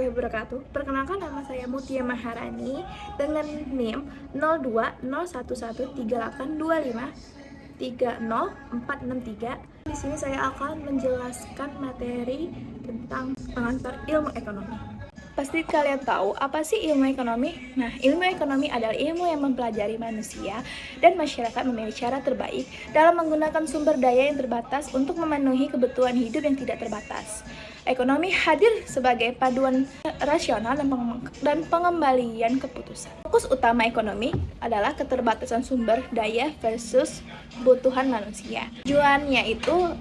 warahmatullahi wabarakatuh. Perkenalkan, nama saya Mutia Maharani dengan NIM 02013825300463. Di sini saya akan menjelaskan materi tentang pengantar ilmu ekonomi. Pasti kalian tahu apa sih ilmu ekonomi? Nah, ilmu ekonomi adalah ilmu yang mempelajari manusia dan masyarakat memilih cara terbaik dalam menggunakan sumber daya yang terbatas untuk memenuhi kebutuhan hidup yang tidak terbatas. Ekonomi hadir sebagai paduan rasional dan pengembalian keputusan. Fokus utama ekonomi adalah keterbatasan sumber daya versus kebutuhan manusia. Tujuannya itu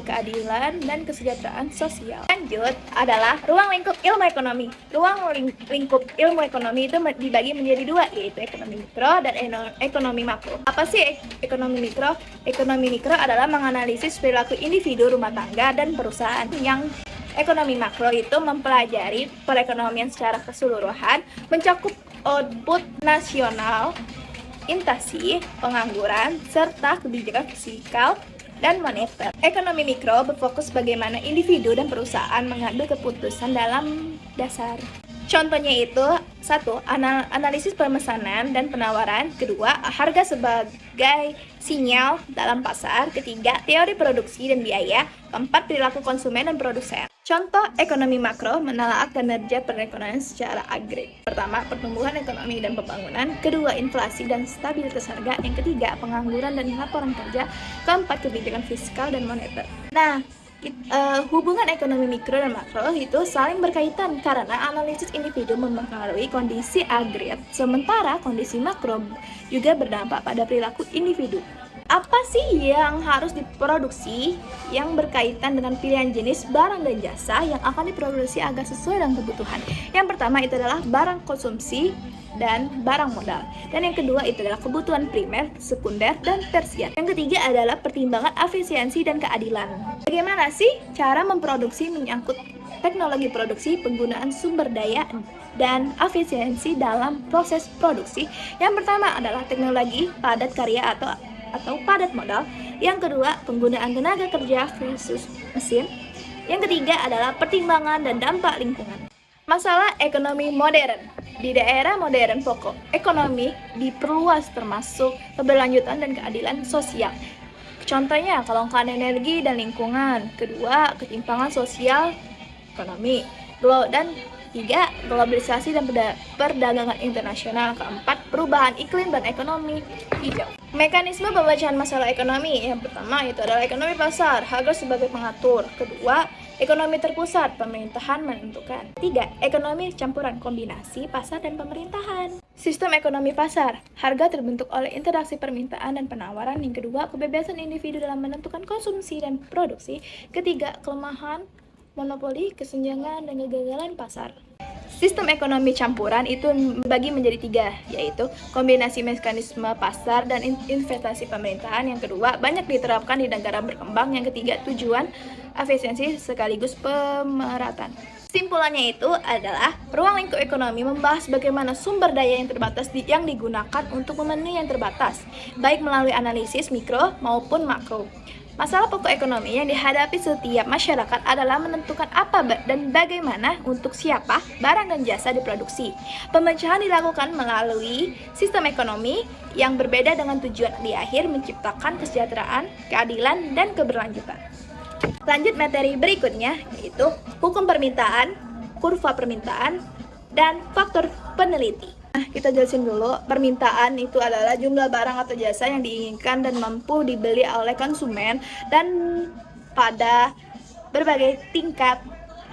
keadilan dan kesejahteraan sosial. Lanjut adalah ruang lingkup ilmu ekonomi. Ruang lingkup ilmu ekonomi itu dibagi menjadi dua, yaitu ekonomi mikro dan ekonomi makro. Apa sih ekonomi mikro? Ekonomi mikro adalah menganalisis perilaku individu, rumah tangga, dan perusahaan. Yang ekonomi makro itu mempelajari perekonomian secara keseluruhan, mencakup output nasional, inflasi, pengangguran, serta kebijakan fiskal dan moneter. Ekonomi mikro berfokus bagaimana individu dan perusahaan mengambil keputusan dalam dasar. Contohnya itu, 1. Analisis pemesanan dan penawaran. 2. Harga sebagai sinyal dalam pasar. 3. Teori produksi dan biaya. 4. Perilaku konsumen dan produsen. Contoh ekonomi makro menelaah kinerja perekonomian secara agregat. Pertama, pertumbuhan ekonomi dan pembangunan. 2. Inflasi dan stabilitas harga. Yang 3. Pengangguran dan laporan kerja. 4. Kebijakan fiskal dan moneter. Nah, hubungan ekonomi mikro dan makro itu saling berkaitan karena analisis individu mempengaruhi kondisi agregat, sementara kondisi makro juga berdampak pada perilaku individu. Apa sih yang harus diproduksi yang berkaitan dengan pilihan jenis barang dan jasa yang akan diproduksi agar sesuai dengan kebutuhan? Yang pertama itu adalah barang konsumsi dan barang modal. Dan yang kedua itu adalah kebutuhan primer, sekunder, dan tersier. Yang ketiga adalah pertimbangan efisiensi dan keadilan. Bagaimana sih cara memproduksi menyangkut teknologi produksi, penggunaan sumber daya, dan efisiensi dalam proses produksi? Yang pertama adalah teknologi padat karya atau padat modal. Yang kedua, penggunaan tenaga kerja versus mesin. Yang ketiga adalah pertimbangan dan dampak lingkungan. Masalah ekonomi modern. Di daerah modern, pokok ekonomi diperluas termasuk keberlanjutan dan keadilan sosial. Contohnya, kelangkaan energi dan lingkungan. Kedua, ketimpangan sosial ekonomi. Dan 3. Globalisasi dan perdagangan internasional. 4. Perubahan iklim dan ekonomi hijau. Mekanisme pembacaan masalah ekonomi. Yang pertama itu adalah ekonomi pasar, harga sebagai pengatur. Kedua, ekonomi terpusat, pemerintahan menentukan. 3. Ekonomi campuran, kombinasi pasar dan pemerintahan. Sistem ekonomi pasar, harga terbentuk oleh interaksi permintaan dan penawaran. Yang kedua, kebebasan individu dalam menentukan konsumsi dan produksi. Ketiga, kelemahan, monopoli, kesenjangan, dan kegagalan pasar. Sistem ekonomi campuran itu dibagi menjadi 3, yaitu kombinasi mekanisme pasar dan investasi pemerintahan. Yang kedua, banyak diterapkan di negara berkembang. Yang ketiga, tujuan efisiensi sekaligus pemerataan. Kesimpulannya itu adalah ruang lingkup ekonomi membahas bagaimana sumber daya yang terbatas yang digunakan untuk memenuhi yang terbatas, baik melalui analisis mikro maupun makro. Masalah pokok ekonomi yang dihadapi setiap masyarakat adalah menentukan apa dan bagaimana untuk siapa barang dan jasa diproduksi. Pemecahan dilakukan melalui sistem ekonomi yang berbeda dengan tujuan di akhir menciptakan kesejahteraan, keadilan, dan keberlanjutan. Lanjut materi berikutnya, yaitu hukum permintaan, kurva permintaan, dan faktor peneliti. Nah, kita jelasin dulu. Permintaan itu adalah jumlah barang atau jasa yang diinginkan dan mampu dibeli oleh konsumen dan pada berbagai tingkat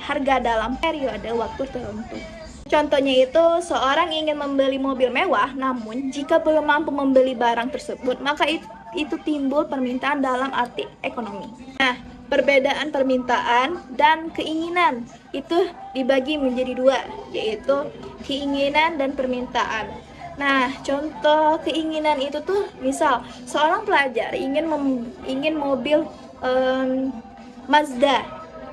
harga dalam periode waktu tertentu. Contohnya itu, seorang ingin membeli mobil mewah, namun jika belum mampu membeli barang tersebut, maka itu timbul permintaan dalam arti ekonomi. Nah, perbedaan permintaan dan keinginan itu dibagi menjadi 2, yaitu keinginan dan permintaan. Nah, contoh keinginan itu tuh, misal seorang pelajar ingin mobil Mazda,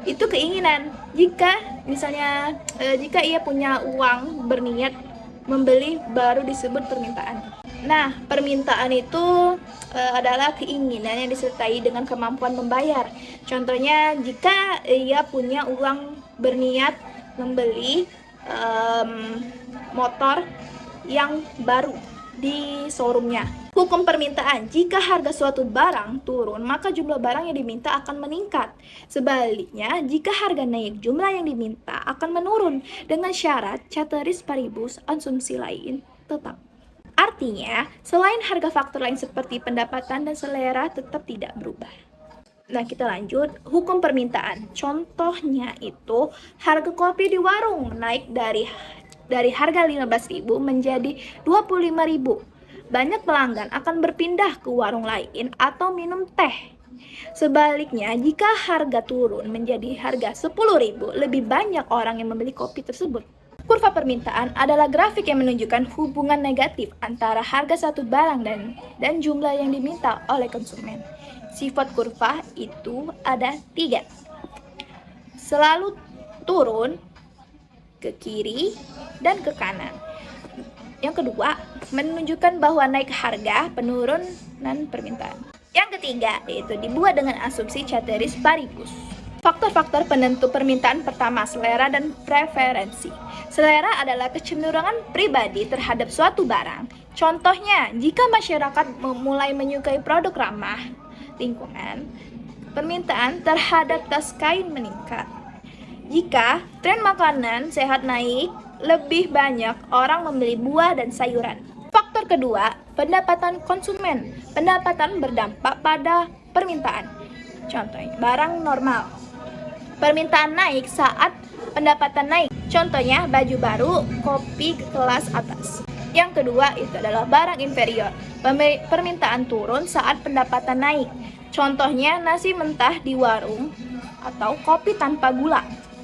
itu keinginan. Jika misalnya jika ia punya uang berniat membeli, baru disebut permintaan. Nah, permintaan itu adalah keinginan yang disertai dengan kemampuan membayar. Contohnya, jika ia punya uang berniat membeli motor yang baru di showroomnya. Hukum permintaan, jika harga suatu barang turun, maka jumlah barang yang diminta akan meningkat. Sebaliknya, jika harga naik, jumlah yang diminta akan menurun dengan syarat ceteris paribus asumsi lain tetap. Artinya, selain harga, faktor lain seperti pendapatan dan selera tetap tidak berubah. Nah, kita lanjut. Hukum permintaan. Contohnya itu harga kopi di warung naik dari harga 15.000 menjadi 25.000. Banyak pelanggan akan berpindah ke warung lain atau minum teh. Sebaliknya, jika harga turun menjadi harga 10.000, lebih banyak orang yang membeli kopi tersebut. Kurva permintaan adalah grafik yang menunjukkan hubungan negatif antara harga satu barang dan jumlah yang diminta oleh konsumen. Sifat kurva itu ada 3. Selalu turun ke kiri dan ke kanan. Yang kedua, menunjukkan bahwa naik harga, penurunan permintaan. Yang ketiga, yaitu dibuat dengan asumsi ceteris paribus. Faktor-faktor penentu permintaan pertama, selera dan preferensi. Selera adalah kecenderungan pribadi terhadap suatu barang. Contohnya, jika masyarakat mulai menyukai produk ramah lingkungan, permintaan terhadap tas kain meningkat. Jika tren makanan sehat naik, lebih banyak orang membeli buah dan sayuran. Faktor kedua, pendapatan konsumen. Pendapatan berdampak pada permintaan. Contohnya, barang normal. Permintaan naik saat pendapatan naik. Contohnya, baju baru, kopi kelas atas. Yang kedua itu adalah barang inferior. Permintaan turun saat pendapatan naik. Contohnya, nasi mentah di warung atau kopi tanpa gula.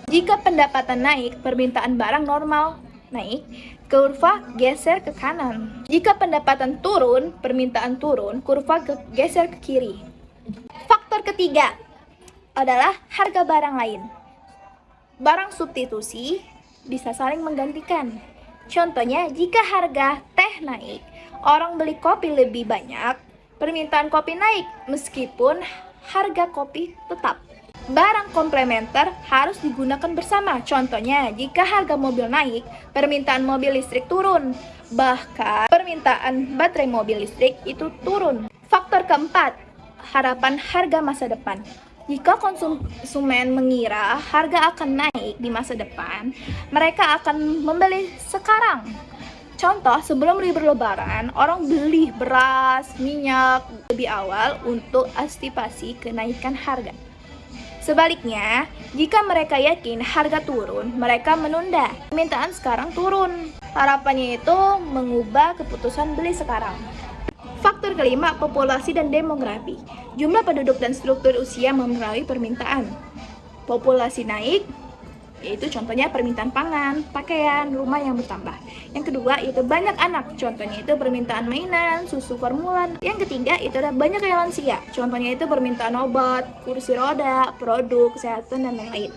Jika pendapatan naik, permintaan barang normal naik, kurva geser ke kanan. Jika pendapatan turun, permintaan turun, kurva geser ke kiri. Faktor ketiga adalah harga barang lain. Barang substitusi bisa saling menggantikan. Contohnya, jika harga teh naik, orang beli kopi lebih banyak, permintaan kopi naik meskipun harga kopi tetap. Barang komplementer harus digunakan bersama. Contohnya, jika harga mobil naik, permintaan mobil listrik turun. Bahkan, permintaan baterai mobil listrik itu turun. Faktor keempat, harapan harga masa depan. Jika konsumen mengira harga akan naik di masa depan, mereka akan membeli sekarang. Contoh, sebelum libur lebaran, orang beli beras, minyak lebih awal untuk antisipasi kenaikan harga. Sebaliknya, jika mereka yakin harga turun, mereka menunda. Permintaan sekarang turun. Harapannya itu mengubah keputusan beli sekarang. Faktor kelima, populasi dan demografi. Jumlah penduduk dan struktur usia mempengaruhi permintaan. Populasi naik, yaitu contohnya permintaan pangan, pakaian, rumah yang bertambah. Yang kedua, itu banyak anak. Contohnya itu permintaan mainan, susu formula. Yang ketiga, itu ada banyak yang lansia. Contohnya itu permintaan obat, kursi roda, produk kesehatan, dan lain-lain.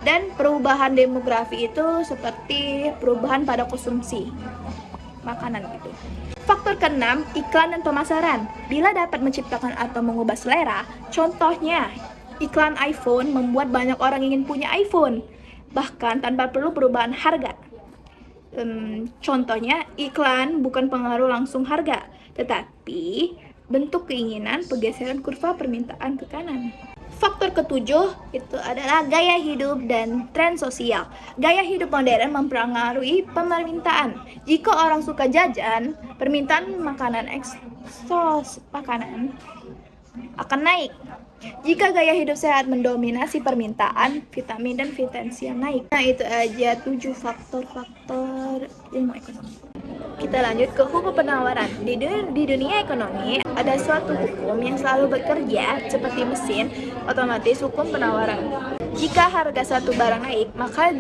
Dan perubahan demografi itu seperti perubahan pada konsumsi makanan gitu. Faktor keenam, iklan dan pemasaran. Bila dapat menciptakan atau mengubah selera, contohnya iklan iPhone membuat banyak orang ingin punya iPhone, bahkan tanpa perlu perubahan harga. Contohnya, iklan bukan pengaruh langsung harga, tetapi bentuk keinginan pergeseran kurva permintaan ke kanan. Faktor ketujuh itu adalah gaya hidup dan tren sosial. Gaya hidup modern mempengaruhi permintaan. Jika orang suka jajan, permintaan makanan eksos makanan akan naik. Jika gaya hidup sehat mendominasi permintaan, vitamin dan vitamin naik. Nah, itu aja 7 faktor-faktor ilmu ekonomi. Kita lanjut ke hukum penawaran. Di dunia ekonomi, ada suatu hukum yang selalu bekerja seperti mesin otomatis, hukum penawaran. Jika harga satu barang naik, maka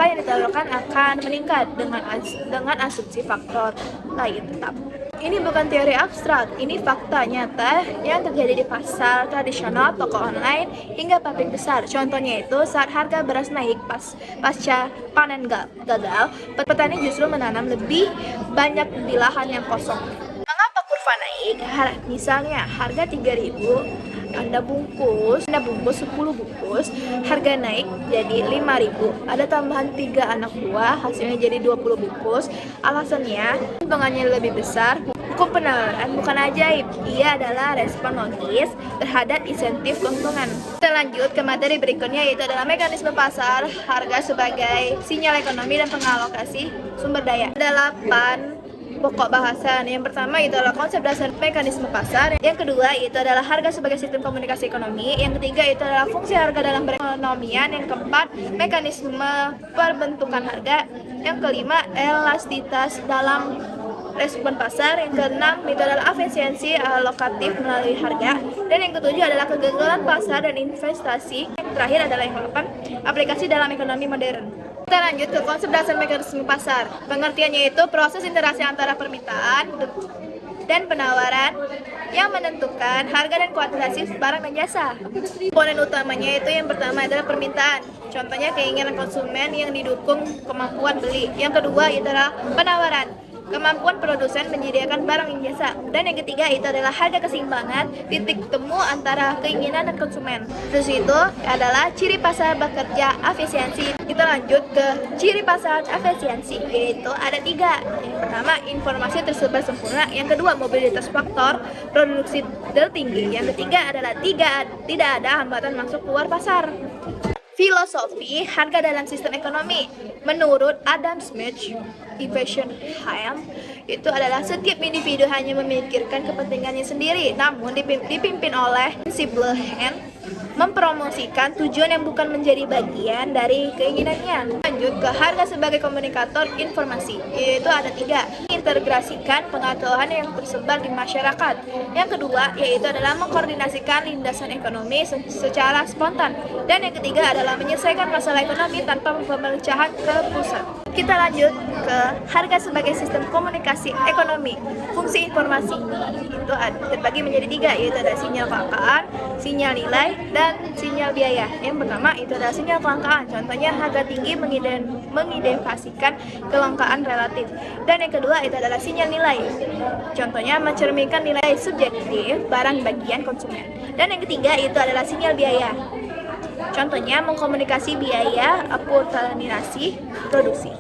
yang ditawarkan akan meningkat dengan asumsi faktor lain tetap. Ini bukan teori abstrak, ini fakta nyata yang terjadi di pasar tradisional, toko online, hingga pabrik besar. Contohnya itu saat harga beras naik pasca panen gagal, petani justru menanam lebih banyak di lahan yang kosong. Mengapa kurva naik? naik, misalnya harga 3.000, Anda bungkus 10 bungkus, harga naik jadi 5.000. Ada tambahan 3 anak buah, hasilnya jadi 20 bungkus. Alasannya, keuntungannya lebih besar. Hukum penawaran bukan ajaib, ia adalah respon logis terhadap insentif keuntungan. Kita lanjut ke materi berikutnya, yaitu adalah mekanisme pasar, harga sebagai sinyal ekonomi dan pengalokasi sumber daya. Ada 8 pokok bahasan. Yang pertama itu adalah konsep dasar mekanisme pasar. Yang kedua itu adalah harga sebagai sistem komunikasi ekonomi. Yang ketiga itu adalah fungsi harga dalam perekonomian. Yang keempat, mekanisme perbentukan harga. Yang kelima, elastisitas dalam respon pasar. Yang keenam itu adalah efisiensi alokatif melalui harga. Dan yang ketujuh adalah kegagalan pasar dan investasi. Yang terakhir adalah yang keempat, aplikasi dalam ekonomi modern. Kita lanjut ke konsep dasar mekanisme pasar. Pengertiannya itu proses interaksi antara permintaan dan penawaran yang menentukan harga dan kuantitas barang dan jasa. Komponen utamanya itu yang pertama adalah permintaan. Contohnya keinginan konsumen yang didukung kemampuan beli. Yang kedua itu adalah penawaran, kemampuan produsen menyediakan barang dan jasa. Dan yang ketiga itu adalah harga keseimbangan, titik temu antara keinginan dan konsumen. Terus itu adalah ciri pasar bekerja efisiensi. Kita lanjut ke ciri pasar efisiensi, yaitu ada 3. Yang pertama, informasi tersebar sempurna. Yang kedua, mobilitas faktor produksi tertinggi. Yang ketiga adalah tidak ada hambatan masuk keluar pasar. Filosofi harga dalam sistem ekonomi. Menurut Adam Smith, Evasion Ham, itu adalah setiap individu hanya memikirkan kepentingannya sendiri, namun dipimpin oleh prinsipal hand, mempromosikan tujuan yang bukan menjadi bagian dari keinginannya. Lanjut ke harga sebagai komunikator informasi, yaitu ada 3. Integrasikan pengetahuan yang tersebar di masyarakat. Yang kedua yaitu adalah mengkoordinasikan lintasan ekonomi secara spontan. Dan yang ketiga adalah menyelesaikan masalah ekonomi tanpa pemecahan ke pusat. Kita lanjut ke harga sebagai sistem komunikasi ekonomi. Fungsi informasi ini itu terbagi menjadi 3, yaitu ada sinyal kelangkaan, sinyal nilai, dan sinyal biaya. Yang pertama itu adalah sinyal kelangkaan. Contohnya harga tinggi mengidentifikasikan kelangkaan relatif. Dan yang kedua itu adalah sinyal nilai. Contohnya mencerminkan nilai subjektif barang bagian konsumen. Dan yang ketiga itu adalah sinyal biaya. Contohnya mengkomunikasi biaya akulturasi produksi.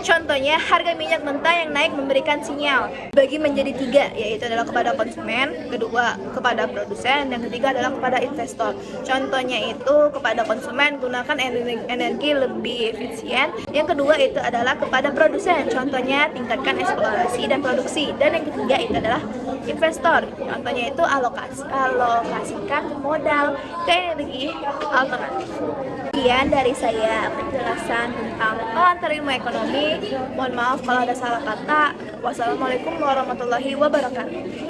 Contohnya harga minyak mentah yang naik memberikan sinyal. Bagi menjadi 3, yaitu adalah kepada konsumen, kedua kepada produsen, dan ketiga adalah kepada investor. Contohnya itu kepada konsumen, gunakan energi lebih efisien. Yang kedua itu adalah kepada produsen. Contohnya tingkatkan eksplorasi dan produksi. Dan yang ketiga itu adalah investor. Contohnya itu alokasikan modal ke energi alternatif. Sekian dari saya penjelasan tentang pengantar ilmu ekonomi. Mohon maaf kalau ada salah kata. Wassalamualaikum warahmatullahi wabarakatuh.